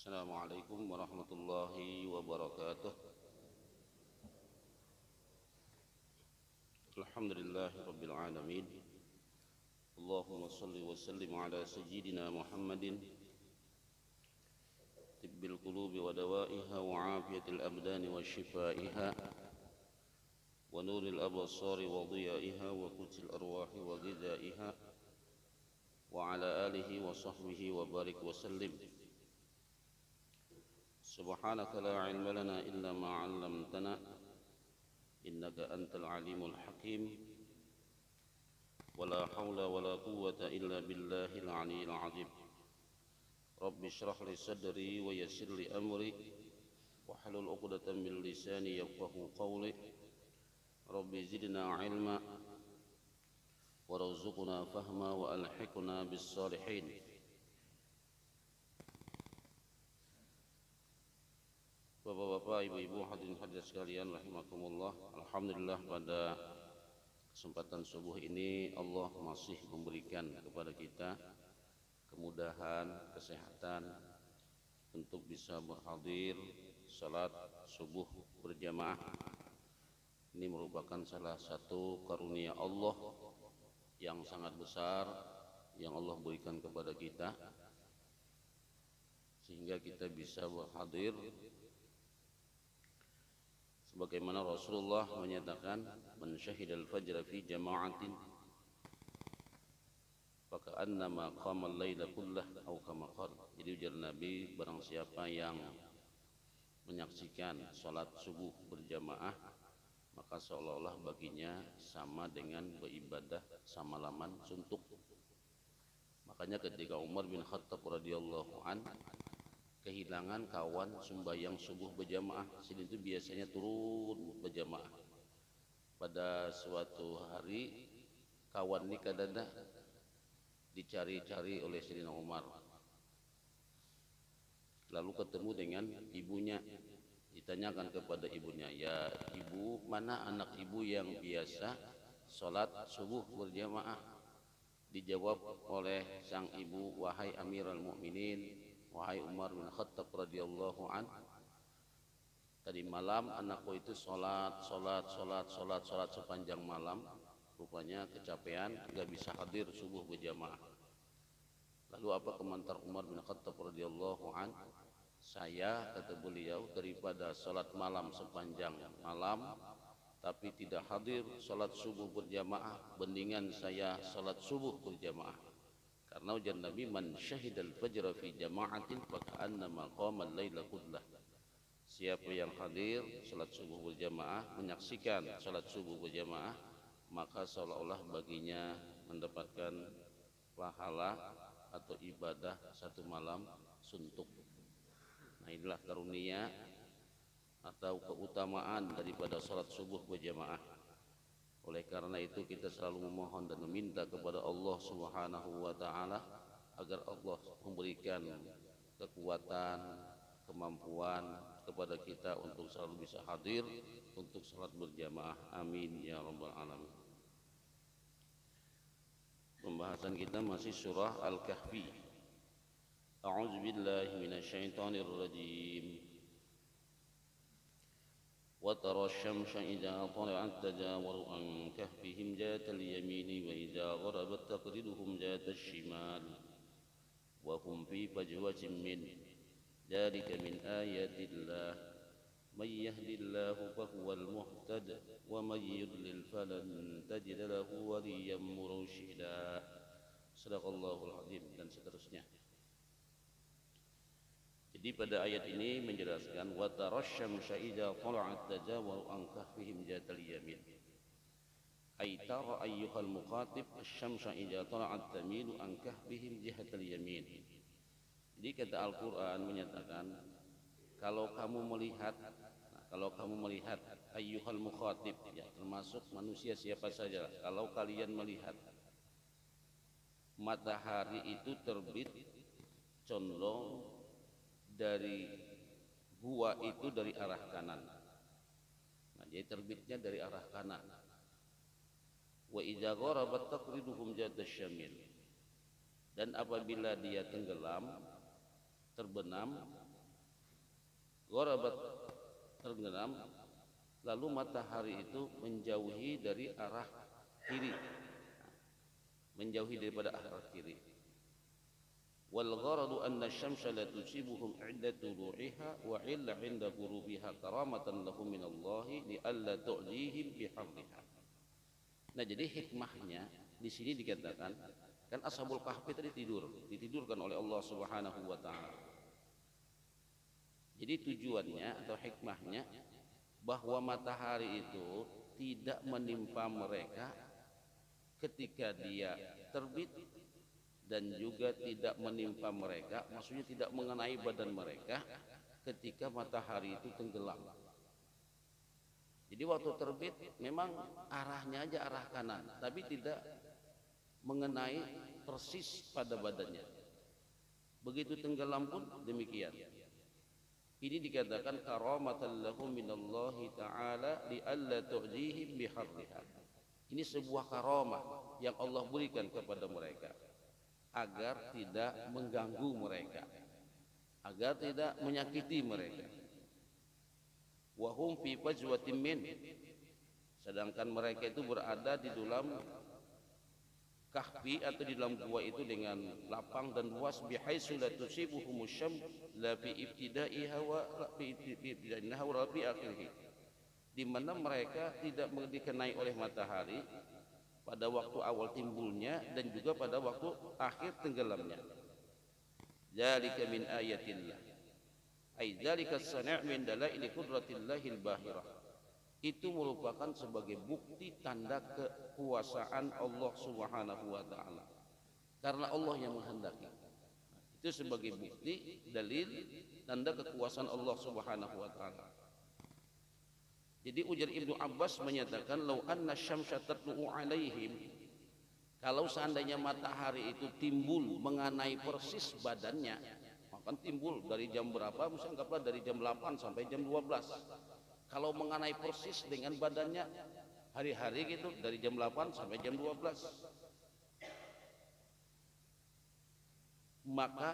Assalamualaikum warahmatullahi wabarakatuh. Alhamdulillahi rabbil alamin. Allahumma salli wa sallim ala sayyidina Muhammadin tibbil qulubi wa dawaiha wa afiyatil abdani wa shifaiha wa nuril absari wa dhiyaiha wa qutil arwahi wa ghidaiha wa ala alihi wa sahbihi wa barik wa sallim. Subhanaka la ilma lana illa ma 'allamtana innaka antal alimul hakim. Wala hawla wala quwwata illa billahil aliyyil azim. Rabbi shrah li sadri wa yassir li amri wahlul 'uqdatam min lisani yafqahu qawli. Rabbi zidna ilma warzuqna fahma wa alhiqna bis salihin. Bapak-bapak, ibu-ibu, hadirin hadirat sekalian rahimakumullah. Alhamdulillah pada kesempatan subuh ini Allah masih memberikan kepada kita kemudahan, kesehatan untuk bisa berhadir salat subuh berjamaah. Ini merupakan salah satu karunia Allah yang sangat besar yang Allah berikan kepada kita, sehingga kita bisa berhadir sebagaimana Rasulullah menyatakan, man syahidal fajra fi jama'atin faka'annama qamal laila kullah atau kama qala. Jadi ujar Nabi, barang siapa yang menyaksikan salat subuh berjamaah, maka seolah-olah baginya sama dengan beribadah samalaman suntuk. Makanya ketika Umar bin Khattab radhiyallahu an kehilangan kawan sembahyang subuh berjamaah, sini itu biasanya turun berjamaah. Pada suatu hari kawan ini kadang dicari-cari oleh Sayyidina Umar, lalu ketemu dengan ibunya. Ditanyakan kepada ibunya, ya ibu, mana anak ibu yang biasa sholat subuh berjamaah? Dijawab oleh sang ibu, wahai Amirul Mukminin, wahai Umar bin Khattab radhiyallahu an, tadi malam anakku itu sholat sepanjang malam. Rupanya kecapean, nggak bisa hadir subuh berjamaah. Lalu apa komentar Umar bin Khattab radhiyallahu an? Saya, kata beliau, daripada sholat malam sepanjang malam tapi tidak hadir sholat subuh berjamaah, mendingan saya sholat subuh berjamaah. Karena ujar Nabi, man syahidal fajra fi jama'atin faka'annama qamal laila kullah. Siapa yang hadir salat subuh berjamaah, menyaksikan salat subuh berjamaah, maka seolah-olah baginya mendapatkan pahala atau ibadah satu malam suntuk. Nah, inilah karunia atau keutamaan daripada salat subuh berjamaah. Oleh karena itu kita selalu memohon dan meminta kepada Allah Subhanahu wa taala agar Allah memberikan kekuatan, kemampuan kepada kita untuk selalu bisa hadir untuk salat berjamaah. Amin ya rabbal alamin. Pembahasan kita masih surah Al-Kahfi. A'udzu billahi minasyaitonir rajim. وترى الشمس إذا طلعت تزاور عن كهفهم ذات اليمين وإذا غربت تقرضهم ذات الشمال وهم في فجوة منه ذلك من آيات الله من يهد الله فهو المهتد ومن يضلل فلن تجد له وليا مرشدا. Sadaqallahul azim, dan seterusnya. Jadi pada ayat ini menjelaskan wa tarasyamsa idza tala'at tazawaru an kahfihim jatal yamin. Ay tara ayyuhal muqatib asy-syamsa idza tala'at tamilu an kahfihim jihatal yamin. Jadi kata Al-Qur'an menyatakan, kalau kamu melihat ayyuhal muqatib, ya termasuk manusia siapa saja, kalau kalian melihat matahari itu terbit condong dari gua itu dari arah kanan. Nah, jadi terbitnya dari arah kanan. Wa idza gharabat taqriduhum jaddas syamil. Dan apabila dia tenggelam, terbenam, gharabat terbenam, lalu matahari itu menjauhi dari arah kiri, menjauhi daripada arah kiri. Wal gharadu anna asy-syamsa la tusibuhum 'inda tulu'iha wa 'illa 'inda ghurubiha karamatan lahum min Allah li alla tu'dihim bi harriha. Nah, jadi hikmahnya di sini dikatakan kan Ashabul Kahfi tadi ditidurkan oleh Allah Subhanahu wa taala. Jadi tujuannya atau hikmahnya bahwa matahari itu tidak menimpa mereka ketika dia terbit, dan juga tidak menimpa mereka, maksudnya tidak mengenai badan mereka ketika matahari itu tenggelam. Jadi waktu terbit memang arahnya aja arah kanan, tapi tidak mengenai persis pada badannya. Begitu tenggelam pun demikian. Ini dikatakan karamatan lahum minallahi ta'ala li alla tu'dihim biharriha. Ini sebuah karamah yang Allah berikan kepada mereka agar tidak mengganggu mereka, agar tidak menyakiti mereka. Wa hum fi fajwatin min, sedangkan mereka itu berada di dalam kahfi atau di dalam gua itu dengan lapang dan luas, bihaitsu la tusibuhum syam la fi ibtidaiha wa la fi ibtidaiha wa fi akhirih, di mana mereka tidak dikenai oleh matahari pada waktu awal timbulnya dan juga pada waktu akhir tenggelamnya. Dzalika min ayatillah, ai dzalika as-sana' min dalail qudratillahil bahirah. Itu merupakan sebagai bukti tanda kekuasaan Allah Subhanahu wa taala. Karena Allah yang menghendaki. Itu sebagai bukti, dalil, tanda kekuasaan Allah Subhanahu wa taala. Jadi ujar Ibnu Abbas menyatakan, lau anna syamsa tatlu'u alaihim, kalau seandainya matahari itu timbul mengenai persis badannya, maka timbul dari jam berapa, misalnya anggaplah dari jam 8 sampai jam 12. Kalau mengenai persis dengan badannya hari-hari gitu, dari jam 8 sampai jam 12, maka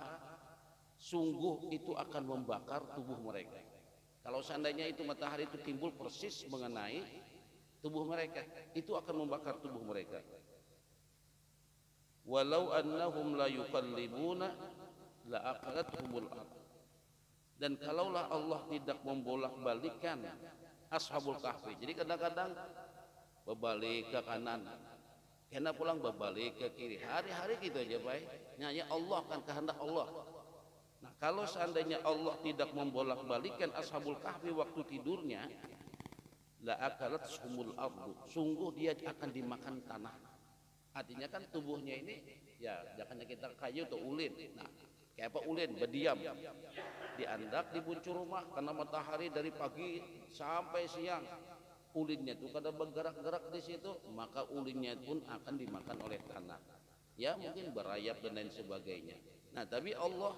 sungguh itu akan membakar tubuh mereka. Kalau seandainya itu matahari itu timbul persis mengenai tubuh mereka, itu akan membakar tubuh mereka. Walau annahum la yuqallibuna la aqalathumul ard. Dan kalaulah Allah tidak membolak-balikan Ashabul Kahfi. Jadi kadang-kadang berbalik ke kanan, kena pulang berbalik ke kiri. Hari-hari gitu aja, baik. Nyanyi Allah kan kehendak Allah. Nah, kalau seandainya Allah tidak membolak-balikan Ashabul Kahfi waktu tidurnya, la akalat sumul ardu, sungguh dia akan dimakan tanah. Artinya kan tubuhnya ini ya jangan kita kayu atau ulin. Nah, kayak apa ulin? Berdiam, diandak di buncur rumah karena matahari dari pagi sampai siang. Ulinnya itu kada bergerak-gerak di situ, maka ulinnya pun akan dimakan oleh tanah. Ya mungkin berayap dan lain sebagainya. Nah, tapi Allah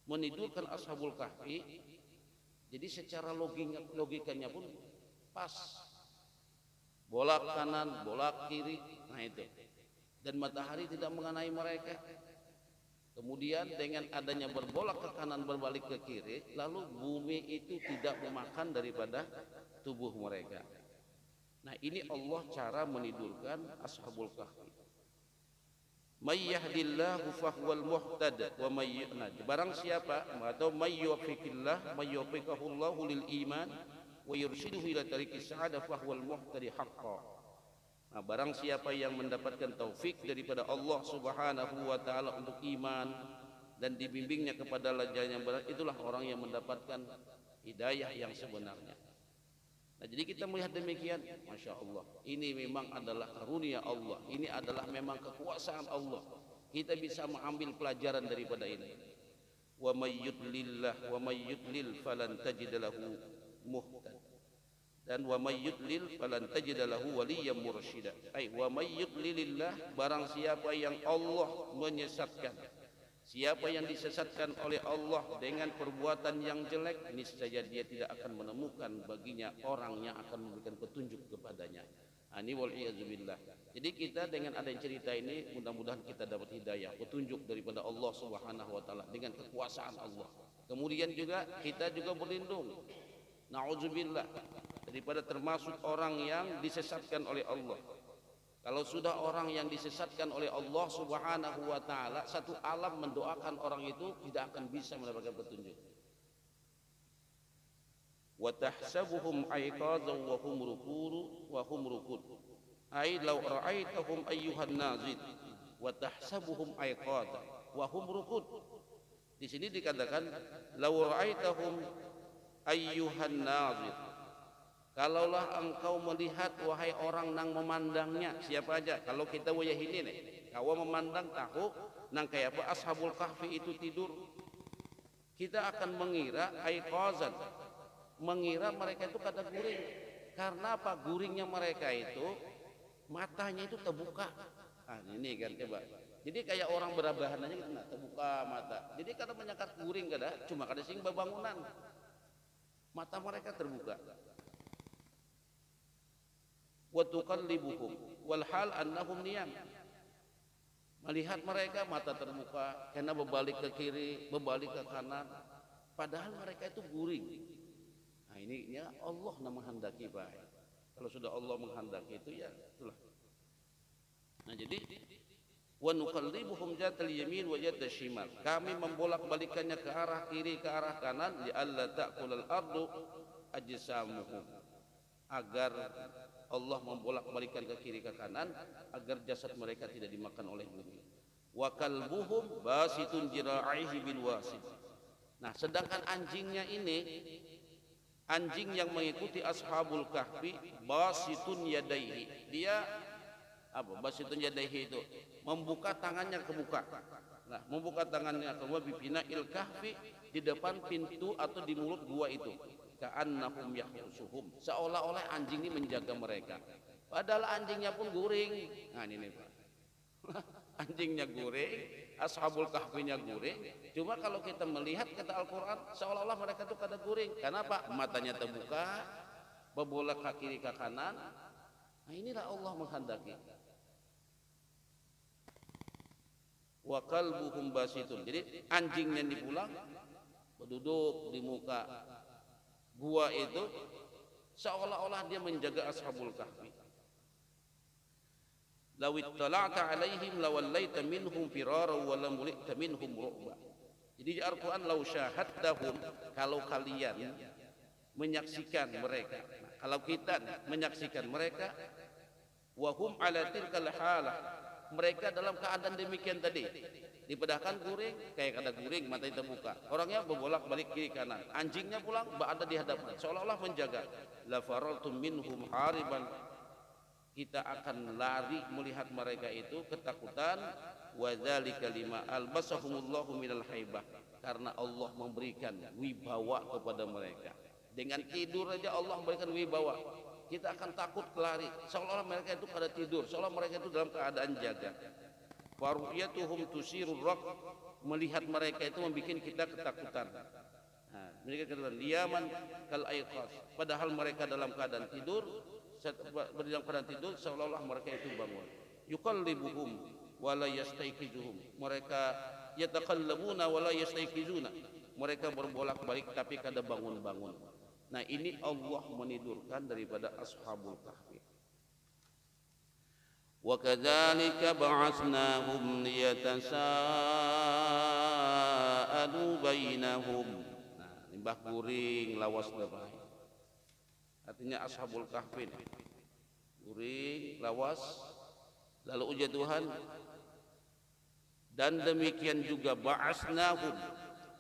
menidurkan Ashabul Kahfi, jadi secara logikanya pun pas, bolak kanan, bolak kiri, nah itu, dan matahari tidak mengenai mereka. Kemudian dengan adanya berbolak ke kanan berbalik ke kiri, lalu bumi itu tidak memakan daripada tubuh mereka. Nah, ini Allah cara menidurkan Ashabul Kahfi. May yahdillahu fahuwal muhtad wa may barang siapa atau may yuwaffiqillah may yuwaffiqahullahu lil iman wa yurshiduhu ila tariqis sa'adah fahuwal muhtadi haqqan. Nah, barang siapa yang mendapatkan taufik daripada Allah Subhanahu wa taala untuk iman dan dibimbingnya kepada jalan yang benar, itulah orang yang mendapatkan hidayah yang sebenarnya. Nah, jadi kita melihat demikian, Masya Allah, ini memang adalah karunia Allah, ini adalah memang kekuasaan Allah. Kita bisa mengambil pelajaran daripada ini. Wa may yudlillah wa may yudlil falan tajid lahu muhtad. Dan wa may yudlil falan tajid lahu waliyyan mursyida. Ai wa may yudlilillah, barang siapa yang Allah menyesatkan, siapa yang disesatkan oleh Allah dengan perbuatan yang jelek, niscaya dia tidak akan menemukan baginya orang yang akan memberikan petunjuk kepadanya. Ani wal iyadzubillah. Jadi kita dengan adanya cerita ini mudah-mudahan kita dapat hidayah, petunjuk daripada Allah Subhanahu wa taala dengan kekuasaan Allah. Kemudian juga kita juga berlindung, naudzubillah, daripada termasuk orang yang disesatkan oleh Allah. Kalau sudah orang yang disesatkan oleh Allah Subhanahu wa taala, satu alam mendoakan orang itu tidak akan bisa mendapatkan petunjuk. Wa tahsabuhum aiqadzan wa hum rukud. Ai law ra'aitahum ayyuhan nazid wa tahsabuhum aiqadzan wa hum rukud. Di sini dikatakan law ra'aitahum ayyuhan nazid. Kalaulah engkau melihat wahai orang nang memandangnya, siapa aja? Kalau kita wayah ini nih, kau memandang tahu nang kayak apa ashabul kahfi itu tidur, kita akan mengira aiqadzan, mengira mereka itu kada guring. Karena apa? Guringnya mereka itu matanya itu terbuka. Ah, ini kan coba. Jadi kayak orang berabahan aja gitu, nah, terbuka mata. Jadi kada menyangka guring kada, cuma kada sing bangunan. Mata mereka terbuka. Wa tuqallibuhum wal hal annahum niyam. Melihat mereka mata terbuka, karena berbalik ke kiri, berbalik ke kanan, padahal mereka itu guring. Nah, ini ya Allah yang menghendaki baik. Kalau sudah Allah menghendaki itu ya itulah. Nah, jadi wa nuqallibuhum jatal yamin wa jatal shimal. Kami membolak-balikannya ke arah kiri, ke arah kanan, li alla ta'kulal ardu ajsamuhum. Agar Allah membolak-balikan ke kiri ke kanan agar jasad mereka tidak dimakan oleh bumi. Wa kalbuhum basitun jira'ihi bil wasid. Nah, sedangkan anjingnya ini, anjing yang mengikuti ashabul kahfi, basitun yadaihi. Dia apa? Basitun yadaihi itu membuka tangannya ke muka. Nah, membuka tangannya ke muka bipina'il kahfi, di depan pintu atau di mulut gua itu. Ka'annahum yahrusuhum, seolah-olah anjing ini menjaga mereka, padahal anjingnya pun guring. Nah, ini Pak. Anjingnya guring, ashabul kahfinya guring. Cuma kalau kita melihat kata Al-Quran, seolah-olah mereka itu kada guring. Kenapa? Matanya terbuka, berbolak ke kiri ke kanan. Nah, inilah Allah menghendaki. Wa qalbuhum basitun. Jadi anjingnya dipulang berduduk di muka gua itu seolah-olah dia menjaga ashabul kahfi. Law ittala'ta 'alaihim lawallaita minhum firara wa lam mulita minhum ru'ba. Jadi di Al-Qur'an law syahadtahum, kalau kalian menyaksikan mereka. Nah, kalau kita menyaksikan mereka, wa hum 'ala tilkal halah, mereka dalam keadaan demikian tadi, dipedahkan guring, kayak kada guring, matanya terbuka, orangnya berbolak balik kiri kanan, anjingnya pulang berada di hadapan, seolah-olah menjaga. La faraltum minhum hariban, kita akan lari melihat mereka itu ketakutan. Wa dzalika lima albasahumullahu minal haibah, karena Allah memberikan wibawa kepada mereka. Dengan tidur aja Allah memberikan wibawa, kita akan takut lari, seolah-olah mereka itu pada tidur, seolah mereka itu dalam keadaan jaga. Faru'yatuhum tusirur raq, melihat mereka itu membuat kita ketakutan. Nah, mereka katakan diaman kal aiqas, padahal mereka dalam keadaan tidur, dalam keadaan tidur seolah-olah mereka itu bangun. Yuqallibuhum wa la yastayqizuhum, mereka yatakallabuna wa la yastayqizuna, mereka berbolak-balik tapi kada bangun-bangun. Nah, ini Allah menidurkan daripada ashabul kahfi. Wa kadzalika ba'atsnahum liyatasaalu bainahum. Nah, limbah guring lawas lebay. Artinya ashabul kahfi guring lawas, lalu ujar Tuhan, dan demikian juga ba'atsnahum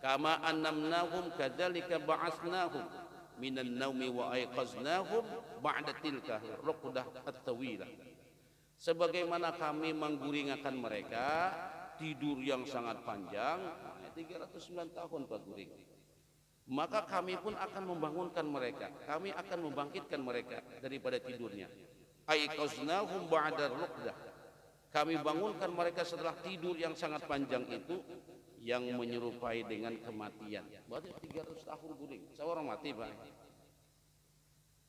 kama annamnahum kadzalika ba'atsnahum minan naumi wa aiqaznahum ba'da tilka ruqdah at-tawilah. Sebagaimana kami mengguringakan mereka tidur yang sangat panjang, 309 tahun Pak guring, maka kami pun akan membangunkan mereka, kami akan membangkitkan mereka daripada tidurnya. Aiqaznahum ba'da ruqdah, kami bangunkan mereka setelah tidur yang sangat panjang itu, yang menyerupai dengan kematian. Berarti 300 tahun guring, seorang mati Pak.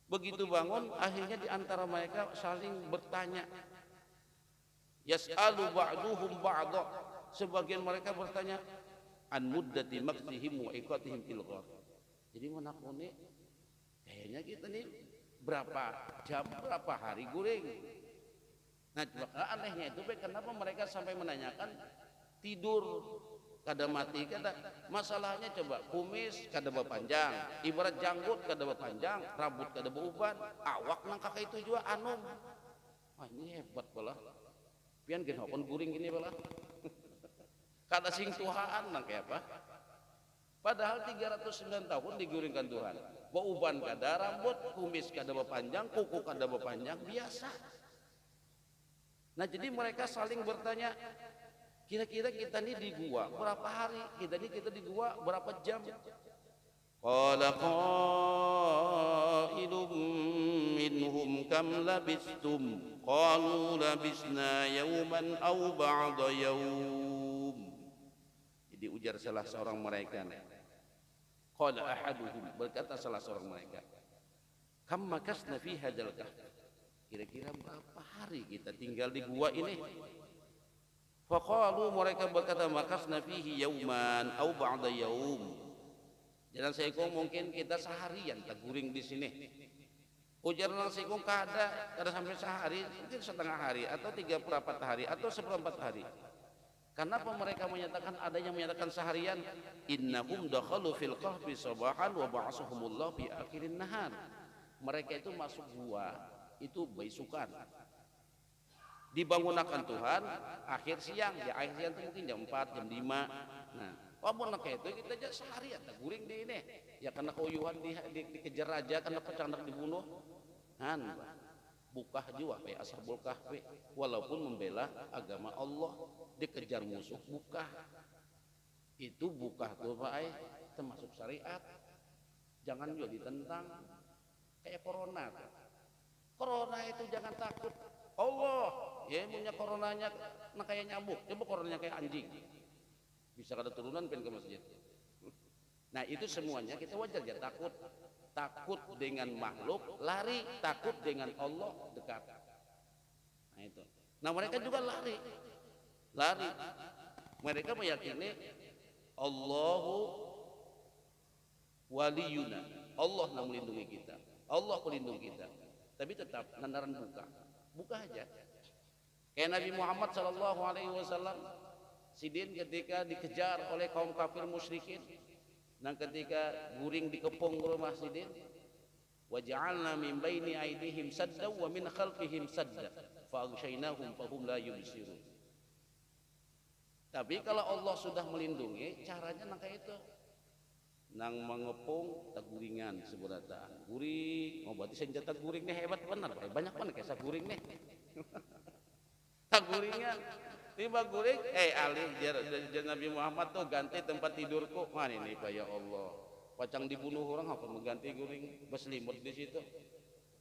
Begitu bangun, akhirnya di antara mereka saling bertanya. Yas'alu ba'duhum ba'dha. Sebagian mereka bertanya an muddati maksihim wa iqatihim fil ghar. Jadi menakuni kayaknya kita nih berapa jam, berapa hari guring. Nah, anehnya itu kenapa mereka sampai menanyakan tidur kada mati kada. Masalahnya coba kumis kada panjang, ibarat janggut kada panjang, rambut kada uban, awak nang kakak itu juga anum. Wah, ini hebat pala. Pian gen hokon guring gini pala. Kada sing Tuhan nang kayak apa? Padahal 309 tahun diguringkan Tuhan. Bauban kada rambut, kumis kada panjang, kuku kada panjang, biasa. Nah, jadi mereka saling bertanya, kira-kira kita ini di gua berapa hari? Kita di gua berapa jam? Qala qailum minhum kam labistum? Qalu labisna yawman aw ba'da yawm. Jadi ujar salah seorang mereka. Qala ahaduhum, berkata salah seorang mereka, kam makasna fi hadzal kahf? Kira-kira berapa hari kita tinggal di gua ini? Faqalu, mereka berkata, makasna fihi yauman au ba'da yaum. Jangan seikung mungkin kita seharian terguring di sini. Ujar nang seikung kada sampai sehari, mungkin setengah hari atau 3/4 hari atau 1/4 hari. Kenapa mereka menyatakan, ada yang menyatakan seharian? Innahum dakhalu fil kahfi sabahan wa ba'asahumullah fi akhirin nahar. Mereka itu masuk gua itu beisukan, dibangunkan Tuhan akhir siang, ya akhir siang itu mungkin jam 4, jam 5. Nah, walaupun kayak itu kita aja seharian guring di ini, ya karena keuyuhan dikejar raja, karena pecandak dibunuh, kan bukah juga kayak ashabul kahfi, walaupun membela agama Allah dikejar musuh bukah. Itu bukah tuh Pak, termasuk syariat, jangan juga ditentang kayak corona tuh. Corona itu jangan takut. Allah, ya punya coronanya nah kayak nyamuk, coba coronanya kayak anjing. Bisa kada turunan pen ke masjid. Nah, itu semuanya kita wajar ya takut. Takut dengan makhluk lari, takut dengan Allah dekat. Nah itu. Nah, mereka juga lari. Lari. Mereka meyakini Allahu waliyuna. Allah yang melindungi kita. Allah pelindung kita. Tapi tetap nandaran buka aja. Kayak Nabi Muhammad sallallahu alaihi wasallam, sidin ketika dikejar oleh kaum kafir musyrikin, dan ketika guring dikepung rumah sidin, wa ja'alna min baini aydihim sadda wa min khalfihim sadda fa aghshaynahum fahum la yubsirun. Tapi kalau Allah sudah melindungi, caranya nang kayak itu. Nang mengepung taguringan seberataan guring, berarti senjata guring nih hebat benar, banyak banget kayak guring nih. Taguringan tiba guring, alih Nabi Muhammad tuh ganti tempat tidurku, mana ini Pak, ya Allah, pacang dibunuh orang apa mengganti guring berselimut di situ.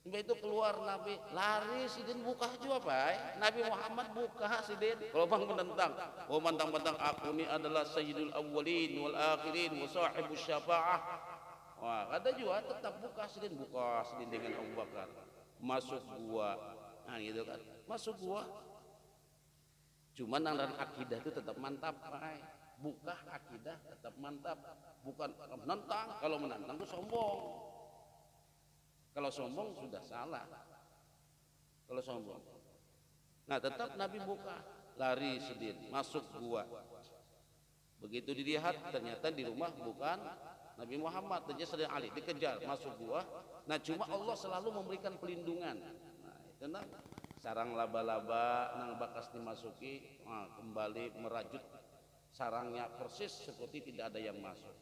Tiba itu keluar Nabi, lari sidin buka juga Pak. Nabi Muhammad buka sidin, kalau bang menentang, oh mentang-mentang aku ini adalah sayyidul awwalin wal akhirin wa sahibus syafa'ah. Wah, ada juga tetap buka sidin dengan Abu Bakar. Masuk gua, nah gitu kan, masuk gua. Cuman dalam akidah itu tetap mantap Pak. Buka akidah tetap mantap, bukan menentang. Kalau menentang itu sombong. Kalau sombong sudah salah. Kalau sombong. Nah, tetap Nabi buka, lari sidin, masuk gua. Begitu dilihat ternyata di rumah bukan Nabi Muhammad, ternyata sedang Ali dikejar masuk gua. Nah, cuma Allah selalu memberikan pelindungan. Nah, itu nang sarang laba-laba nang bakas dimasuki, kembali merajut sarangnya persis seperti tidak ada yang masuk.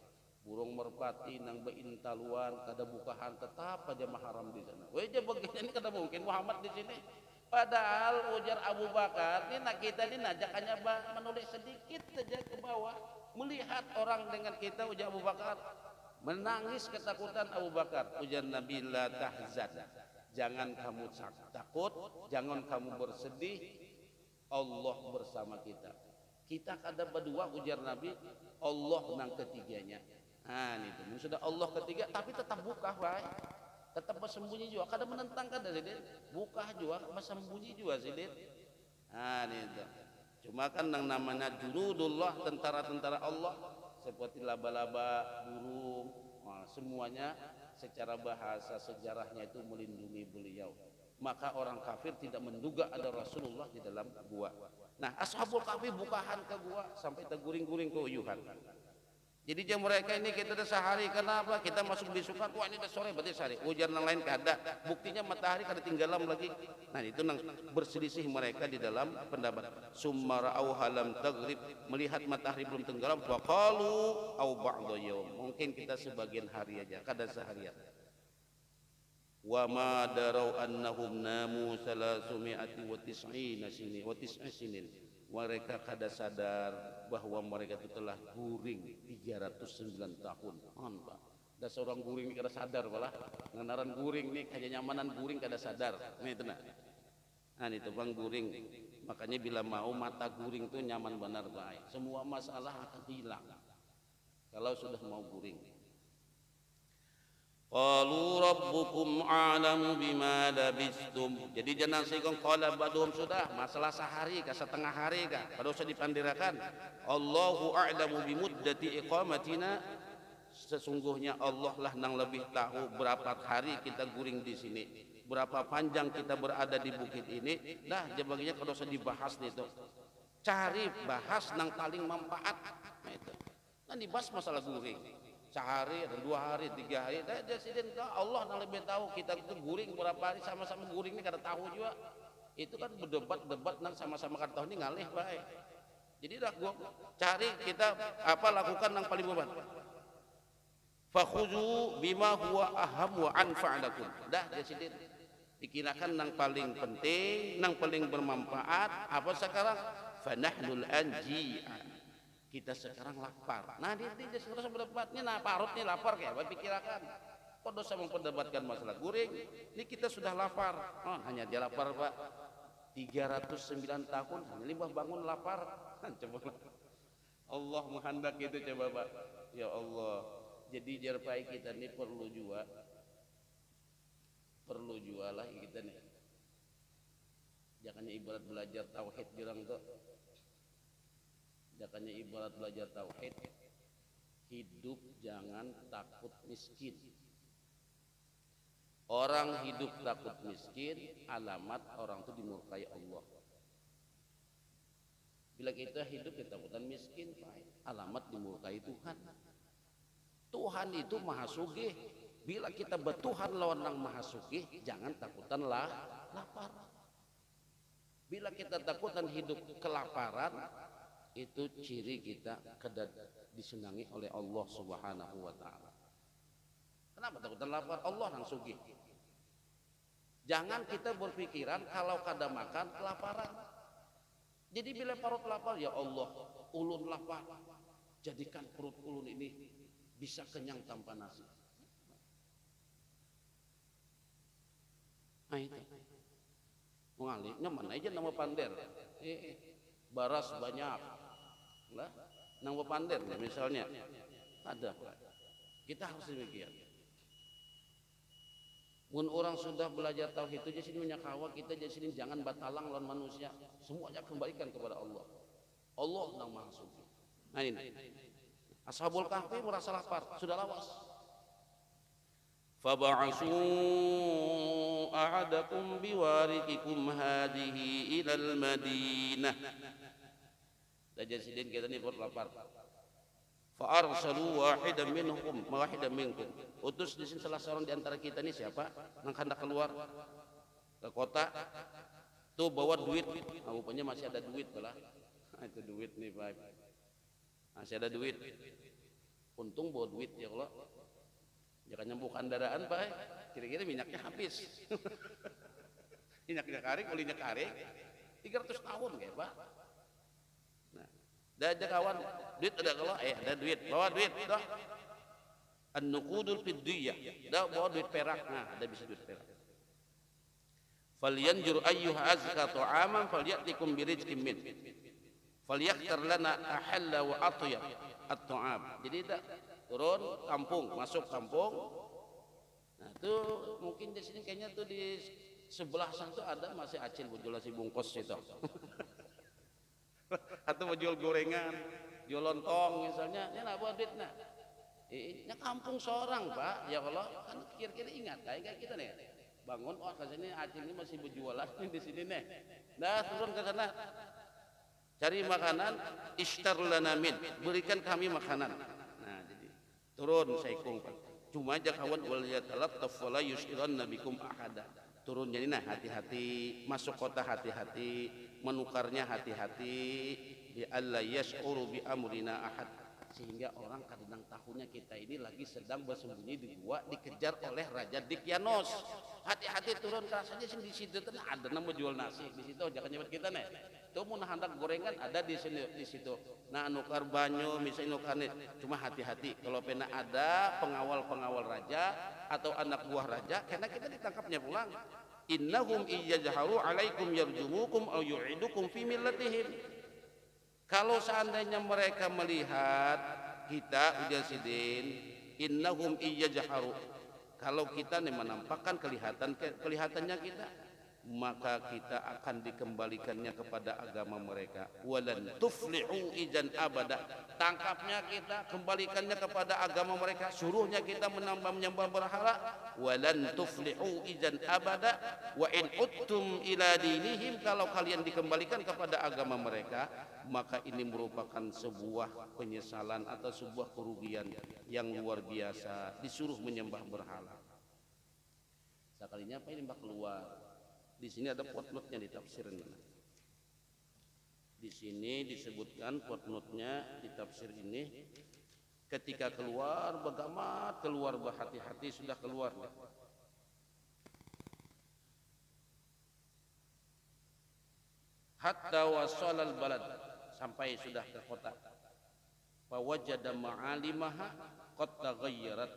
Burung merpati nang beintaluan kada bukahan tetap aja maharam di sana. Weja begini ini kada mungkin Muhammad di sini. Padahal ujar Abu Bakar, ini nak kita ini najakannya menulis sedikit saja ke bawah, melihat orang dengan kita. Ujar Abu Bakar, menangis ketakutan Abu Bakar. Ujar Nabi, la tahzan, jangan kamu takut, jangan kamu bersedih, Allah bersama kita. Kita kada berdua, ujar Nabi, Allah nang ketiganya. Nah itu sudah Allah ketiga, tapi tetap buka, Pak. tetap bersembunyi juga. Kadang menentang kan dari dia, buka juga, bersembunyi juga sih dia. Nah itu. Cuma kan yang namanya junudullah, tentara-tentara Allah, seperti laba-laba, burung, nah, semuanya secara bahasa sejarahnya itu melindungi beliau. Maka orang kafir tidak menduga ada Rasulullah di dalam gua. Nah, Ashabul Kahfi bukahan ke gua sampai terguring-guring ke uyuhan. Jadi jam mereka ini kita udah sehari, kenapa? Kita masuk besukan, wah ini udah sore berarti sehari. Hujan yang lain kada. Buktinya matahari kada tinggalan lagi. Nah itu nang berselisih mereka di dalam pendapat. Summa ra'au halam taghrib, melihat matahari belum tenggelam. Faqalu au ba'da yaum. Mungkin kita sebagian hari aja, kada seharian. Wa ma darau annahum namu 390 sinin. Mereka kada sadar bahwa mereka itu telah guring 309 tahun. Pak. Da seorang guring ini kada sadar malah. Nganaran guring ini kayak nyamanan guring kada sadar. Nah itu nah. Nah itu bang guring. Makanya bila mau mata guring itu nyaman benar baik. Semua masalah akan hilang kalau sudah mau guring. Qalu rabbukum a'lamu bima labistum. Jadi jangan sikong qala badhum sudah masalah sehari kah setengah hari kah kada usah dipandirakan. Allahu a'lamu bimuddati iqamatina. Sesungguhnya Allah lah yang lebih tahu berapa hari kita guring di sini, berapa panjang kita berada di bukit ini. Dah baginya kada usah dibahas itu. Cari bahas yang paling manfaat. Nah itu. Nah dibahas masalah guring. Sehari, 2 hari, 3 hari, Allah yang lebih tahu kita itu guring berapa hari, sama-sama guring ini kada tahu juga. Itu kan berdebat nang sama-sama kada tahu ini ngalih baik. Jadi dah gua cari kita apa lakukan yang paling beban. Fakhuzu bima huwa aham wa anfa'lakum. Dah jadi dikirakan yang paling penting, yang paling bermanfaat apa sekarang? Fanahnul anji'a. Kita sekarang lapar. Nah dia sekarang berdebatnya, nah parut nih lapar kayak apa pikirakan. Kok dosa memperdebatkan masalah guring? Ini kita sudah lapar. Oh, hanya dia lapar pak. 309 tahun hanya limbah bangun lapar. Coba Allah menghendak itu coba pak. Ya Allah. Jadi jarpai kita ini perlu juga lah kita nih. Jangan ibarat belajar tauhid bilang tuh. Jangannya ibarat belajar tauhid, hidup jangan takut miskin. Orang hidup takut miskin, alamat orang itu dimurkai Allah. Bila kita hidup ketakutan miskin, alamat dimurkai Tuhan. Tuhan itu maha sugih. Bila kita bertuhan lawan yang maha sugih, jangan takutan lapar. Bila kita takutan hidup kelaparan, itu ciri kita kada disenangi oleh Allah Subhanahu wa taala. Kenapa takutan lapar? Allah yang sugih. Jangan kita berpikiran kalau kada makan kelaparan. Jadi bila perut lapar, ya Allah, ulun lapar. Jadikan perut ulun ini bisa kenyang tanpa nasi. Nah itu. Mengalihnya mana aja nama pander. Baras banyak. Lah, nang pander misalnya ada. Kita harus demikian. Mun orang sudah belajar tauhid itu jadi sini kawa kita jadi sini jangan batalang lawan manusia. Semuanya kembalikan kepada Allah. Allah yang Maha Suci. Nah ini. Ashabul Kahfi merasa lapar, sudah lawas. Fab'asu a'adakum biwarikikum hadihi ilal Madinah. Raja Sidin kita ni perut lapar. Fa'arsalu wahidan minkum. Utus di sini salah seorang di antara kita ni siapa? Nang hendak keluar ke kota. Tuh bawa duit. Nah, rupanya masih ada duit belah. Nah, itu duit nih Pak. Masih ada duit. Untung bawa duit ya Allah. Jangan nyembuh kendaraan Pak. Kira-kira minyaknya habis. Minyaknya karing, olinya karing. 300 tahun kayak Pak. Dah ada kawan duit ada kalau ada duit bawa duit dah an-nuqudul fiddiyah dah bawa duit perak nah ada bisa duit perak falyanjur ayyuha azka ta'aman falyatikum birizqin min falyaktar lana ahalla wa atyab at-ta'am. Jadi dah turun kampung masuk kampung nah Tuh mungkin di sini kayaknya tuh di sebelah sana tuh ada masih acil jual si bungkus itu. Atau mau jual gorengan, jual lontong misalnya, ini lah buat duit nah. Ini kampung seorang Pak, ya Allah kan kira-kira ingat kayak kita nih. Bangun, oh ke sini acil ini masih berjualan di sini nih. Nah turun ke sana, cari makanan, ishtar lana min, berikan kami makanan. Nah jadi turun saikung Pak. Cuma aja kawan wal yatalattaf wala yushiranna bikum ahada. Turun jadi nah hati-hati, masuk kota hati-hati, menukarnya hati-hati, bi alla yash'uru bi amrina ahad. Sehingga orang kadang tahunya kita ini lagi sedang bersembunyi di gua dikejar oleh Raja Dikyanos. Hati-hati turun rasanya sih di situ tuh ada nama jual nasi di situ jangan nyebut kita nih. Tuh mau handak gorengan ada di sini di situ. Nah nukar banyu misalnya nukar nih. Cuma hati-hati kalau pernah ada pengawal-pengawal raja atau anak buah raja karena kita ditangkapnya pulang. Innahum iyajharu alaikum yarjumukum aw yu'idukum fi millatihim. Kalau seandainya mereka melihat kita udah sidin, innahum iyajharu. Kalau kita nih menampakkan kelihatannya kita, maka kita akan dikembalikannya kepada agama mereka. Walan tuflihu ijan abada. Tangkapnya kita, kembalikannya kepada agama mereka. Suruhnya kita menyembah berhala. Walan tuflihu ijan abada. Wa in uttum ila dinihim. Kalau kalian dikembalikan kepada agama mereka, maka ini merupakan sebuah penyesalan atau sebuah kerugian yang luar biasa. Disuruh menyembah berhala. Sekalinya apa ini mbak keluar? Di sini ada footnote-nya di tafsirnya. Di sini disebutkan footnote-nya di tafsir ini ketika keluar bagamat keluar berhati-hati sudah keluar. Hatta wasalal balad sampai sudah ke kota. Fa wajada ma'alimaha qad taghayyarat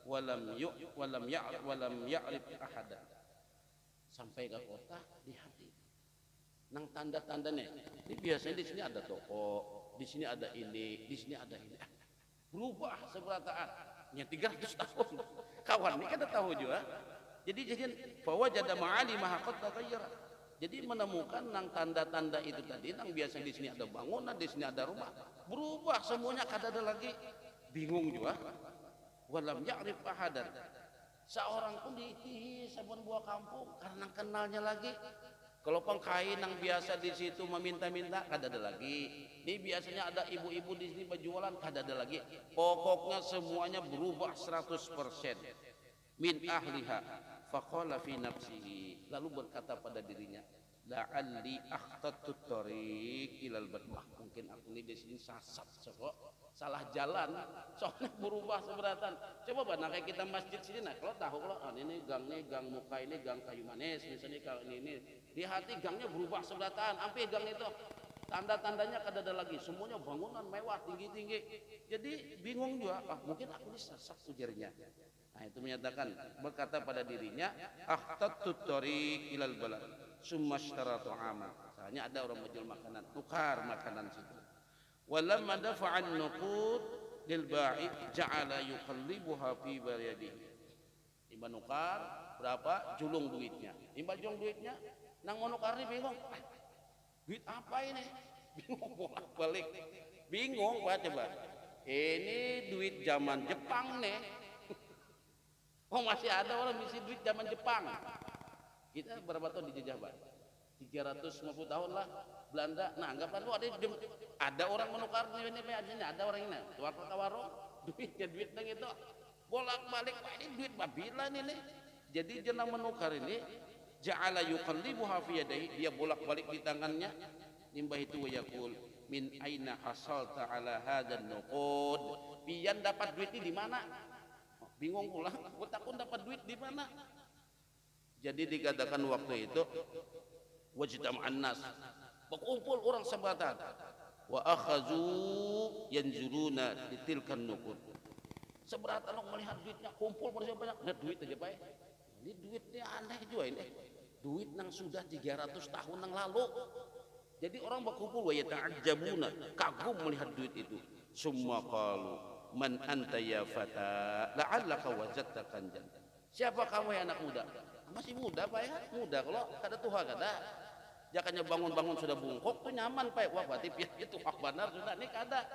walam ya'rif ahada. Sampai ke kota lihat nang tanda-tandanya. Ini biasanya di sini ada toko, di sini ada ini, di sini ada ini. Berubah seberataan. Yang 300 tahun. Kawan ini kan tahu juga. Jadi bahwa jada ma'ali mahaqat taghayyara. Jadi menemukan nang tanda-tanda itu tadi, nang biasanya di sini ada bangunan, di sini ada rumah, berubah semuanya kada ada lagi. Bingung juga. Walam ya'rif ahadan. Seorang pun di sabun buah kampung karena kenalnya lagi. Kalau pengkain yang biasa di situ meminta-minta kada ada lagi. Ini biasanya ada ibu-ibu di sini berjualan kada ada lagi. Pokoknya semuanya berubah 100%. Min ahliha faqala fi nafsihi. Lalu berkata pada dirinya, la'alli akhtatut tariq ilal badmah. Mungkin aku ini di sini sasat salah jalan, soalnya berubah seberatan. Coba nah kayak kita masjid sini, nah kalau tahu kalau ini gang muka ini gang kayu manis, misalnya kalau ini di hati gangnya berubah seberatan, sampai gang itu tanda-tandanya kada ada lagi, semuanya bangunan mewah tinggi-tinggi. Jadi bingung juga, mungkin aku disasar ujarnya. Nah itu menyatakan berkata pada dirinya, akhtatut tariq ilal balad, summa ishtaratu aman. Misalnya ada orang menjual makanan, tukar makanan situ. Walamma dafa'an nuqud lil ba'i ja'ala yuqallibuha fi baryadihi. Imba nukar berapa julung duitnya. Imba julung duitnya nang mau nukar nih bingung. Duit apa ini? Bingung bolak-balik. Bingung Pak coba. Ini duit zaman Jepang nih. Oh masih ada orang misi duit zaman Jepang. Kita berapa tahun dijajah Pak? 350 tahun lah Belanda. Nah anggapan lu ada orang menukar ini ada orang ini warung duitnya duit nang itu bolak-balik ini duit babila nih. Jadi jenang menukar ini ja'ala yuqallibuha fi yadayhi, dia bolak-balik di tangannya. Nimbah itu wa yaqul min aina hasalta ala hadzal nuqud. Pian dapat duit ini di mana? Bingung pula, takut dapat duit di mana? Jadi dikatakan waktu itu wajtama'an nas, berkumpul orang seberatan, wa akhazu yanzuruna litilkan nuqud. Seberatan orang melihat duitnya kumpul banyak, nah duit aja baik. Ini duitnya aneh juga ini. Duit yang sudah 300 tahun yang lalu. Jadi orang berkumpul wa yata'ajjabuna, kagum melihat duit itu. Summa qalu man anta ya fata la'allaka wajadta kanjan. Siapa kamu ya anak muda? Masih muda Pak ya, muda kalau kada tua kada. Jakanya bangun-bangun sudah bungkuk tuh nyaman Pak. Wah berarti itu hak benar sudah nih kada.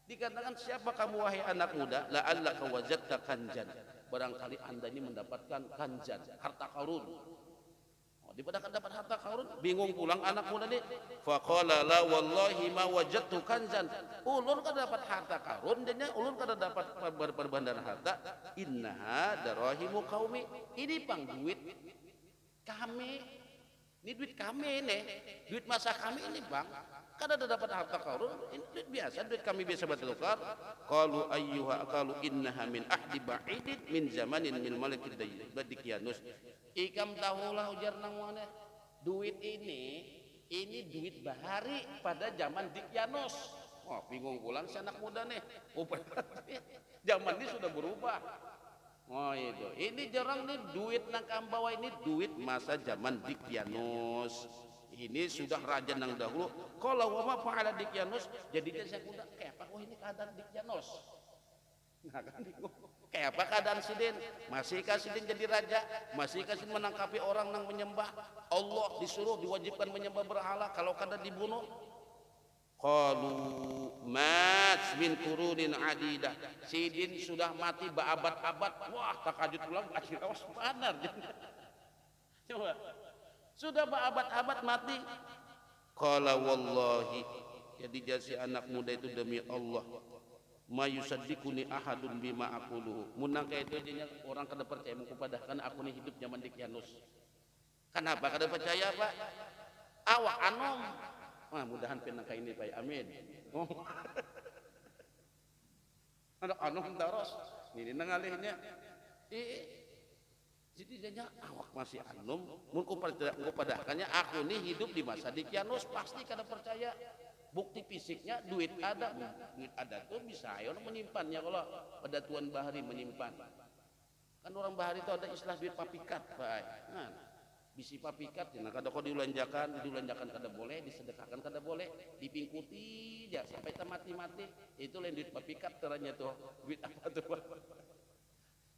Dikatakan siapa kamu wahai anak muda? La'allaka wajadta kanjan. Barangkali anda ini mendapatkan kanjan, harta karun. Oh, daripada dapat harta karun, bingung pulang anak muda nih. Faqala la wallahi ma wajadtu kanjan. Ulun kada dapat harta karun, dan ulun kada dapat perbandar harta. Innaha darahimu qaumi. Ini pang duit kami. Ini duit kami nih, duit masa kami ini bang. Kada ada dapat harta karun, ini duit biasa, duit kami biasa bertukar. Qalu ayyuha qalu innaha min ahdi ba'idin min zamanin min malikid Daqyanus. Ikam tahulah ujar nang mana? Duit ini duit bahari pada zaman Daqyanus. Wah, bingung pulang si anak muda nih. Oh, zaman ini sudah berubah. Oh itu, ini jarang nih duit nang kambawa ini duit masa zaman Daqyanus. Ini sudah raja nang dahulu. Kalau wama fa'ala Daqyanus, jadinya saya muda kayak apa? Oh ini keadaan Daqyanus. Nah kan kayak apa keadaan Sidin? Masihkah Sidin jadi raja? Masihkah Sidin menangkapi orang nang menyembah Allah, disuruh diwajibkan menyembah berhala? Kalau kada dibunuh? Qalu mat min qurunin adidah. Sidin sudah mati berabad-abad. Wah takajut ulang akhirnya was benar. Coba sudah berabad-abad mati. Qala wallahi, jadi jasi anak muda itu demi Allah, ma yusaddiquni ahadun bima aquluhu. Munang kayak itu jadinya orang kada percaya mengkupadahkan aku nih hidup zaman Daqyanus. Kenapa kada percaya Pak? Awak anom. Wah mudahan penang kayak ini Pak. Amin. Oh. Anak anom taros. Ini nangalihnya. Jadi jadinya awak masih anum, mun kupadahkannya aku nih hidup di masa Daqyanus pasti kada percaya. Bukti fisiknya duit ada tuh bisa ayo menyimpannya kalau pada Tuan Bahari menyimpan. Kan orang Bahari itu ada istilah duit papikat, Pak. Nah, bisi papikat, nah kada kok diulanjakan kada boleh, disedekahkan kada boleh, dipingkuti aja sampai mati-mati. Itu lain duit papikat teranya tuh. Duit apa tuh, Pak?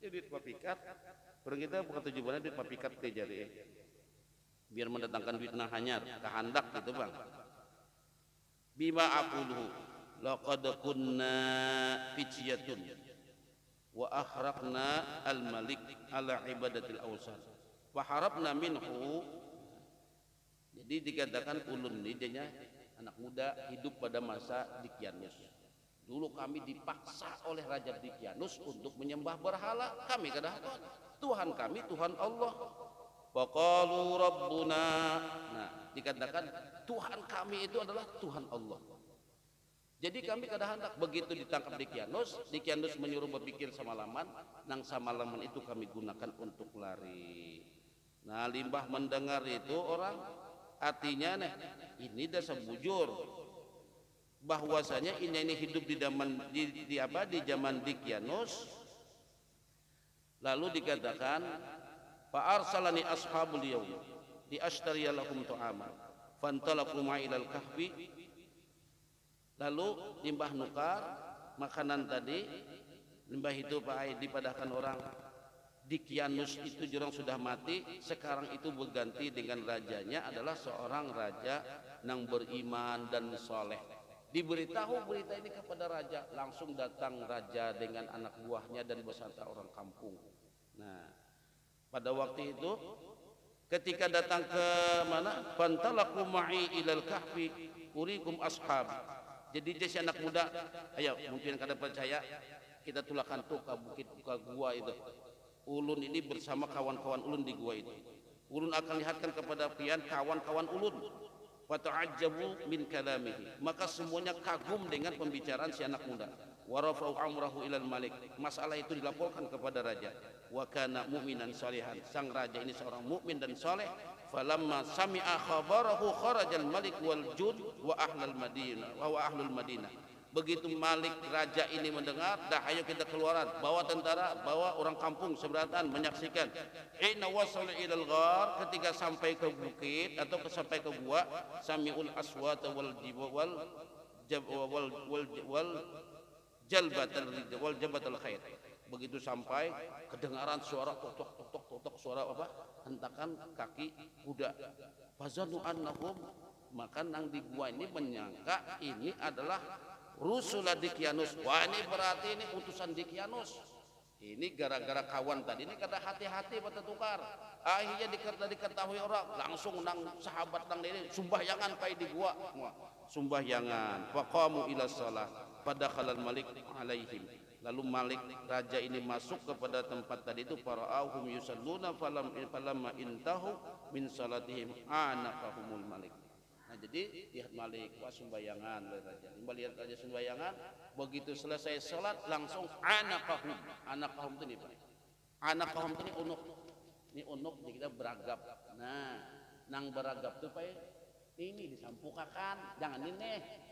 Ya, duit papikat. Orang kita bukan tujuannya duit papikat teh jadi biar mendatangkan duit nang hanyar kehendak gitu bang. Bima aquluhu laqad kunna fityatun wa akhraqna al malik ala ibadatil awsan wa harabna minhu. Jadi dikatakan ulun ini dia anak muda hidup pada masa Daqyanus. Dulu kami dipaksa oleh Raja Daqyanus untuk menyembah berhala. Kami kada hakon. Tuhan kami Tuhan Allah. Faqalu rabbuna. Nah, dikatakan Tuhan kami itu adalah Tuhan Allah. Jadi kami kada hendak begitu ditangkap Daqyanus menyuruh berpikir samalaman, nang samalaman itu kami gunakan untuk lari. Nah, limbah mendengar itu orang artinya nih, ini dah sebujur bahwasanya ini hidup di zaman Daqyanus. Lalu dikatakan fa arsalani ashabul yaum di ashtariya lahum tu'ama fantalaqu ma'ilal kahfi. Lalu limbah nukar makanan tadi, limbah itu Pak dipadahkan orang Daqyanus itu jurang sudah mati, sekarang itu berganti dengan rajanya adalah seorang raja yang beriman dan soleh. Diberitahu berita ini kepada raja, langsung datang raja dengan anak buahnya dan beserta orang kampung. Nah, pada waktu itu ketika datang ke mana? Fantalaqu ma'i ilal kahfi urikum ashab. Jadi dia si anak muda, ayo mungkin kada percaya, kita tulakan tuh ke bukit ke gua itu. Ulun ini bersama kawan-kawan ulun di gua itu. Ulun akan lihatkan kepada pian kawan-kawan ulun. Fata'ajjabu min kalamihi, maka semuanya kagum dengan pembicaraan si anak muda. Wa rafa'u amrahu ilal malik, masalah itu dilaporkan kepada raja. Wa kana mu'minan salihan, sang raja ini seorang mukmin dan saleh. Falamma sami'a khabarahu kharajal malik wal jud wa ahlul madinah wa ahlul madinah. Begitu Malik raja ini mendengar, dah ayo kita keluaran, bawa tentara, bawa orang kampung seberatan menyaksikan. Ina wasala ilal ghar, ketika sampai ke bukit atau sampai ke gua, samiul aswat wal jalbatul khair. Begitu sampai kedengaran suara tok tok tok tok tok tok, suara apa? Hentakan kaki kuda. Fazannu annahum, maka nang di gua ini menyangka ini adalah Rusula Dikyanus. Wah, ini berarti ini utusan Dikyanus. Ini gara-gara kawan tadi ini kada hati-hati pada tukar. Akhirnya diketahui orang, langsung nang sahabat nang ini sumbayangan pai di gua. Sumbayangan. Faqamu ila shalah, padakhalal malik alaihim. Lalu Malik raja ini masuk kepada tempat tadi itu, fara'ahum yusalluna falamma intahu min salatihim anaqahumul malik. Nah, jadi lihat Malik, wah sumbayangan raja. Lihat raja sumbayangan, begitu selesai salat langsung anaqahum. Anaqahum itu nih Pak. Anaqahum itu nih unuk. Ini unuk kita beragap. Nah, nang beragap tuh Pak ini disampukakan, jangan ini.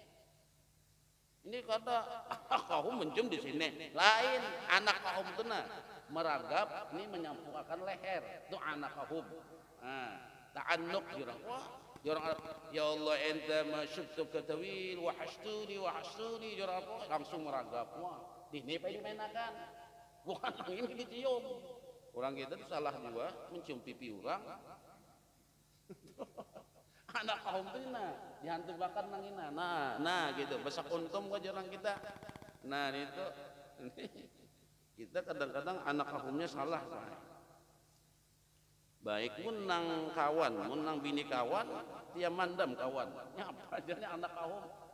Ini kata kaum mencium di sini. Lain anak kaum itu nah meragap ini menyampukakan leher. Itu anak kaum. Nah, ta'annuk jurang. Wah, jurang ya Allah enta masyubtu katawil wa hashtuni jurang langsung meragap. Wah, ini apa dimainakan? Bukan ini dicium. Orang kita salah juga mencium pipi orang. Anak kaum itu nah dihantu bakar nangina. Nah gitu besak untung ke jarang kita. Nah itu kita kadang-kadang anak kaumnya salah Pak. Baik pun nang kawan, mun nang bini kawan, dia mandam kawan. Nyapa aja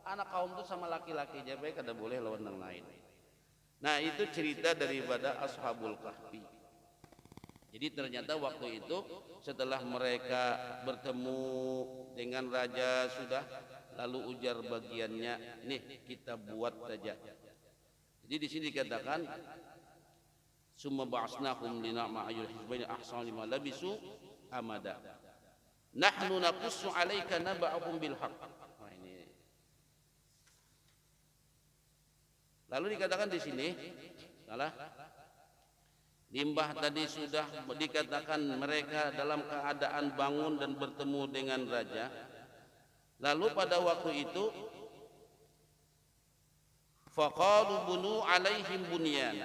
anak kaum itu sama laki-laki aja baik kada boleh lawan nang lain. Nah itu cerita daripada Ashabul Kahfi. Jadi ternyata waktu itu setelah mereka bertemu dengan raja sudah, lalu ujar bagiannya, nih kita buat saja. Jadi di sini dikatakan summa ba'asnahum lina'ma ayyul hizbaini ahsanu lima labisu amada. Nahnu naqussu 'alaika naba'ahum bil haqq. Nah, ini. Lalu dikatakan di sini salah limbah tadi sudah dikatakan mereka dalam keadaan bangun dan bertemu dengan raja. Lalu pada waktu itu faqalu bunu alaihim bunyana.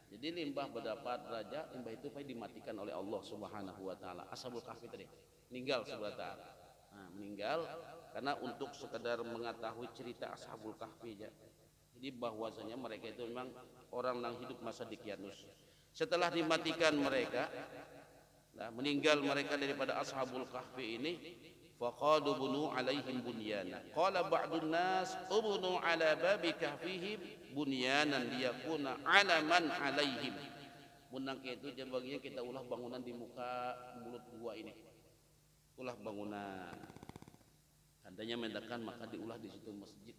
Jadi limbah berdapat raja, limbah itu dimatikan oleh Allah Subhanahu wa taala. Ashabul Kahfi tadi meninggal sebentar. Nah, meninggal karena untuk sekedar mengetahui cerita Ashabul Kahfi aja. Jadi bahwasanya mereka itu memang orang yang hidup masa Dikyanus. Setelah dimatikan mereka, nah, meninggal mereka daripada Ashabul Kahfi ini, faqadu bunu alaihim bunyana. Qala ba'dun nas ubnu ala babi kahfihim bunyanan liyakuna alaman alaihim. Munang itu baginya kita ulah bangunan di muka mulut gua ini. Ulah bangunan. Tandanya mendakan maka diulah di situ masjid.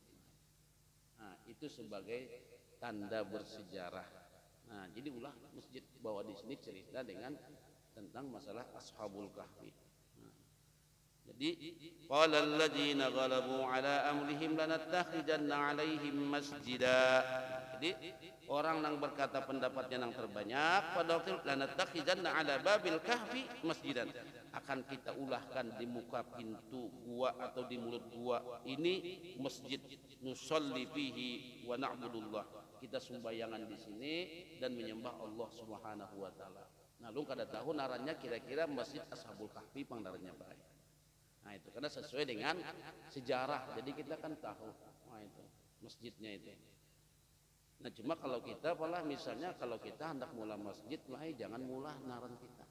Nah, itu sebagai tanda bersejarah. Nah, jadi ulah masjid bahwa di sini cerita dengan tentang masalah Ashabul Kahfi. Nah, jadi qala alladziina ghalabu ala amrihim lanattakhidanna 'alaihim masjida. Jadi orang yang berkata pendapatnya yang terbanyak pada waktu itu lanattakhidanna 'ala babil kahfi masjidan. Akan kita ulahkan di muka pintu gua atau di mulut gua ini masjid nusalli fihi wa na'budullah. Kita sumbayangan di sini dan menyembah Allah Subhanahu wa taala. Nah, lu kada tahu narannya kira-kira Masjid Ashabul Kahfi pangdarannya baik. Nah, itu karena sesuai dengan sejarah. Jadi kita kan tahu nah itu masjidnya itu. Nah, cuma kalau kita malah misalnya kalau kita hendak mula masjid, lah jangan mula naran kita.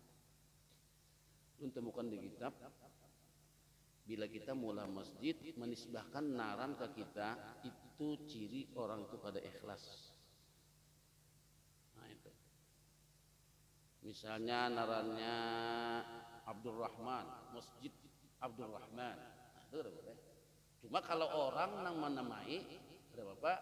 Lu temukan di kitab bila kita mula masjid menisbahkan naran ke kita itu ciri orang itu kada ikhlas. Nah itu. Misalnya narannya Abdurrahman, Masjid Abdurrahman. Nah, itu boleh. Cuma kalau orang nang menamai, ada Bapak,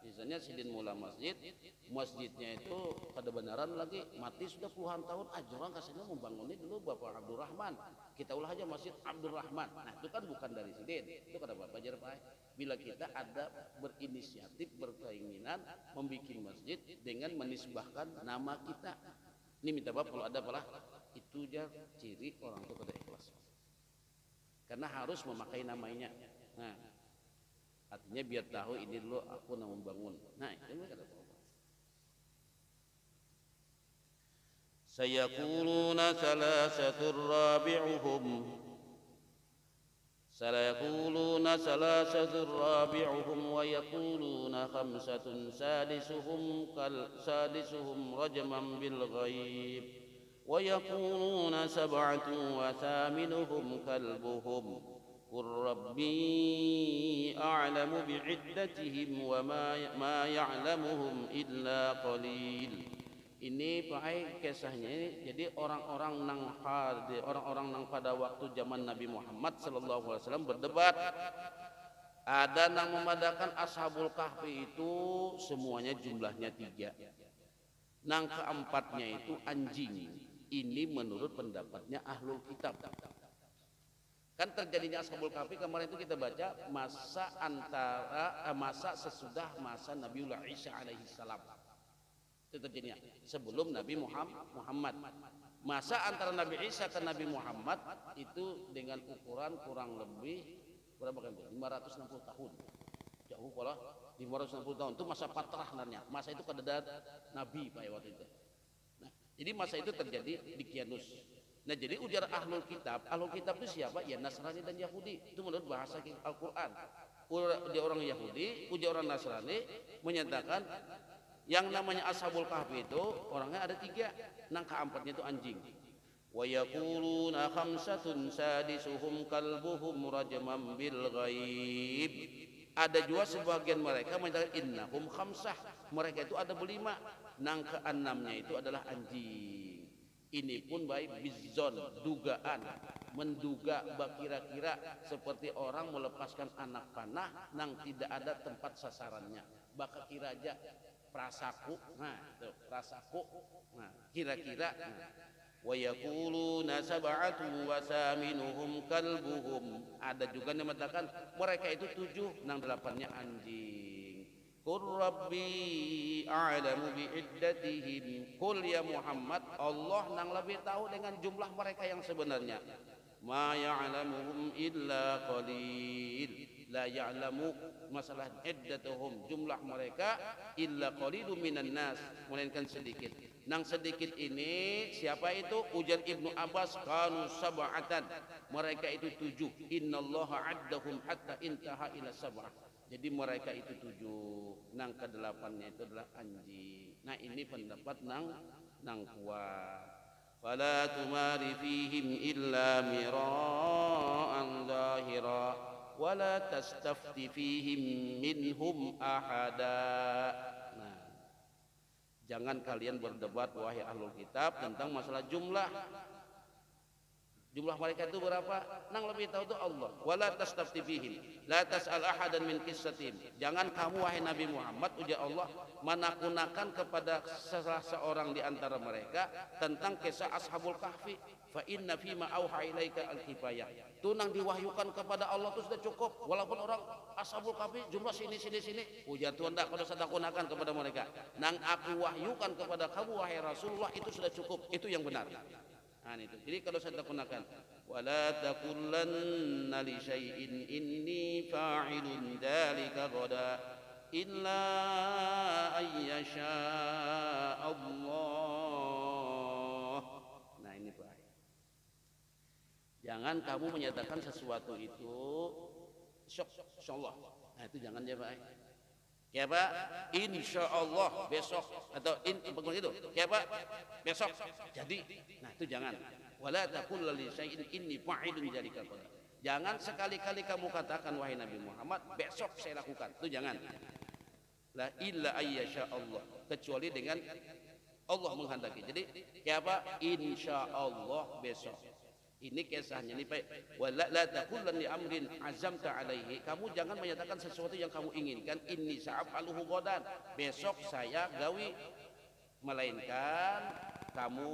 misalnya sidin mula masjidnya itu pada benaran lagi mati sudah puluhan tahun, orang kasihnya membangun ini dulu Bapak Abdurrahman. Kita ulah aja Masjid Abdurrahman. Nah, itu kan bukan dari sidin. Itu kada Bapak jar Pak. Bila kita ada berinisiatif, berkeinginan membuat masjid dengan menisbahkan nama kita. Ini minta maaf kalau ada apalah itu aja ciri orang itu kada ikhlas. Karena harus memakai namanya. Nah, artinya biar tahu ini dulu aku yang membangun. Nah, itu kada apa-apa. سيقولون ثلاثة رابعهم ويقولون خمسة سادسهم رجما بالغيب ويقولون سبعة وثامنهم كلبهم قل ربي أعلم بعدتهم وما يعلمهم إلا قليل. Ini pakai kisahnya ini. Jadi orang-orang nang pada waktu zaman Nabi Muhammad sallallahu alaihi wasallam berdebat. Ada yang memadakan Ashabul Kahfi itu semuanya jumlahnya 3. Nang keempatnya itu anjing. Ini menurut pendapatnya Ahlul Kitab. Kan terjadinya Ashabul Kahfi kemarin itu kita baca masa sesudah masa Nabiullah Isa alaihi salam. Itu terjadinya sebelum Nabi Muhammad. Masa antara Nabi Isa ke Nabi Muhammad itu dengan ukuran kurang lebih berapa kan? 560 tahun. Jauh pola 560 tahun. Itu masa patrah namanya. Masa itu kada Nabi pada waktu itu. Nah, jadi masa itu terjadi di Kianus. Nah, jadi ujar Ahlul Kitab itu siapa? Ya Nasrani dan Yahudi. Itu menurut bahasa Al-Qur'an. Dia orang Yahudi, ujar orang Nasrani menyatakan yang namanya Ashabul Kahfi itu orangnya ada 3. Nang keempatnya itu anjing. Wa yaquluna khamsatun sadisuhum kalbuhum rajman bil ghaib. Ada juga sebagian mereka menyatakan innahum khamsah. Mereka itu ada 5. Nang keenamnya itu adalah anjing. Ini pun baik bizon, dugaan, menduga kira-kira seperti orang melepaskan anak panah nang tidak ada tempat sasarannya. Baka kira aja prasaku, nah itu prasaku, nah kira-kira. Wa yaquluna sab'atu wa thaminuhum kalbuhum. Ada juga yang mengatakan mereka itu 7, nang 8-nya anjing. Qur rabbi a'lamu bi'iddatihim. Qul ya Muhammad, Allah nang lebih tahu dengan jumlah mereka yang sebenarnya. Ma ya'lamuhum illa qalil. La ya'lamu masalah iddatuhum, jumlah mereka illa qalilun minan nas, melainkan sedikit. Nang sedikit ini siapa itu? Ujar Ibnu Abbas, kanu sab'atan, mereka itu 7. Innallaha addahum hatta intaha ila sab'ah. Jadi mereka itu 7. Nang ke-8-nya itu adalah anjing. Nah, ini pendapat nang kuat. Fala tumari fihim illa mira'an zahira wala tastafti fihim minhum ahada. Nah, jangan kalian berdebat wahai Ahlul Kitab tentang masalah jumlah. Jumlah mereka itu berapa? Nang lebih tahu itu Allah. Wala tastafti fihim, la tas'al ahadan min qissatihim. Jangan kamu wahai Nabi Muhammad, ujar Allah, menakunakan kepada salah seorang di antara mereka tentang kisah Ashabul Kahfi. Fa inna fima auha ilaika al-kifayah. Itu nang diwahyukan kepada Allah itu sudah cukup. Walaupun orang Ashabul Kahfi jumlah sini. Ujar Tuhan tak kada sadakunakan kepada mereka. Nang aku wahyukan kepada kamu wahai Rasulullah itu sudah cukup. Itu yang benar. Nah, itu. Jadi kalau saya gunakan wala taqulanna li syai'in inni fa'ilun dzalika ghada illa ayyasha Allah. Nah, ini Pak. Jangan kamu menyatakan sesuatu itu insyaallah. Nah, itu jangan ya Pak. Ya Pak, insyaallah besok atau begitu. Ya Pak, besok jadi. Nah, itu jangan. Wala taqul li syai'in inni fa'ilun dzalika. Jangan sekali-kali kamu katakan wahai Nabi Muhammad, besok saya lakukan. Itu jangan. La illa ayyasha Allah, kecuali dengan Allah menghendaki. Jadi, ya Pak, insyaallah besok. Ini kisahnya nih Pak. Wala la taqulan li amrin azamta alaihi. Kamu jangan menyatakan sesuatu yang kamu inginkan inni sa'aluhu ghadan. Besok saya gawi, melainkan kamu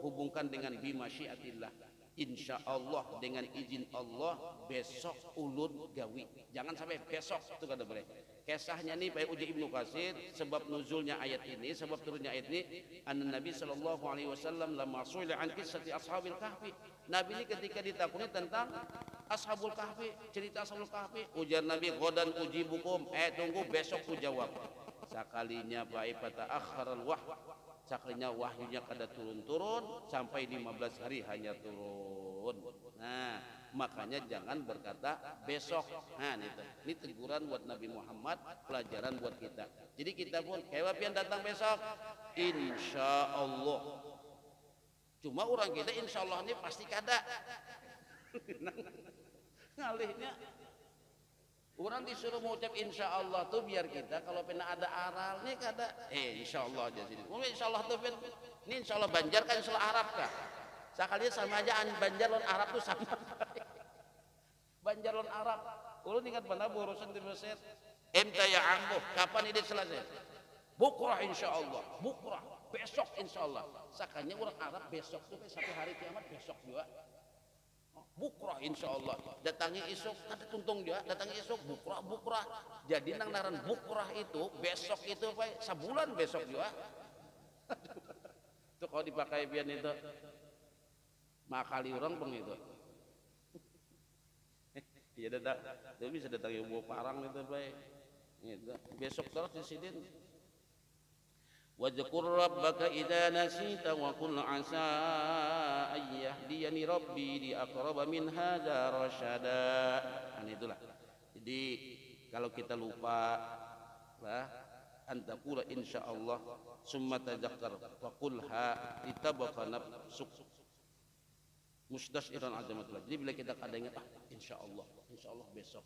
hubungkan dengan bimasyiatillah. Insyaallah dengan izin Allah besok ulun gawi. Jangan sampai besok itu kata mereka. Kisahnya nih Pak Uji Ibnu Katsir, sebab nuzulnya ayat ini, sebab turunnya ayat ini, anna Nabi sallallahu alaihi wasallam lamma su'ila an qissati ashabil kahfi. Nabi ini ketika ditakuni tentang Ashabul Kahfi, cerita Ashabul Kahfi, ujar Nabi, "Ghadan ujibukum." Tunggu besok ku jawab. sakalinya baik pada akharal sakalinya wahyunya kada turun-turun sampai 15 hari hanya turun. Nah, makanya jangan berkata besok. Nah, ini teguran buat Nabi Muhammad, pelajaran buat kita. Jadi kita pun kayak pian datang besok, insya Allah. Cuma orang kita insya Allah ini pasti kada. Ngalihnya orang disuruh mengucap insya Allah tuh biar kita kalau pernah ada aral nih kada insya Allah aja sini. Insya Allah tuh ini insya Allah Banjar kan insya Allah Arab kah? Sekali sama aja Banjar lawan Arab tuh sama. Banjar lawan Arab. Ulun ingat pernah urusan di Mesir. Emta ya angkuh, kapan ini selesai? Bukrah insya Allah, bukrah besok insya Allah. Sakanya orang Arab besok tuh sampai hari kiamat besok juga. Bukrah insya Allah. Datangi isuk, ada tuntung juga. Datangi isuk, bukrah. Jadi nang naran bukrah itu besok itu sebulan besok juga. Itu kalau dipakai pian itu makali orang peng itu. Iya datang, dia bisa datang yang bawa parang itu baik. Besok terus di sini. Wadzkur rabbaka idza nasita wa qul asa ay yahdiyani rabbi li aqraba min hadza rasyada. Itulah. Jadi kalau kita lupa lah antaqula insyaallah summa tadzakkar wa qulha itabaqa nafsuk mustasyiran azamatillah. Jadi bila kita kadang ingat insyaallah besok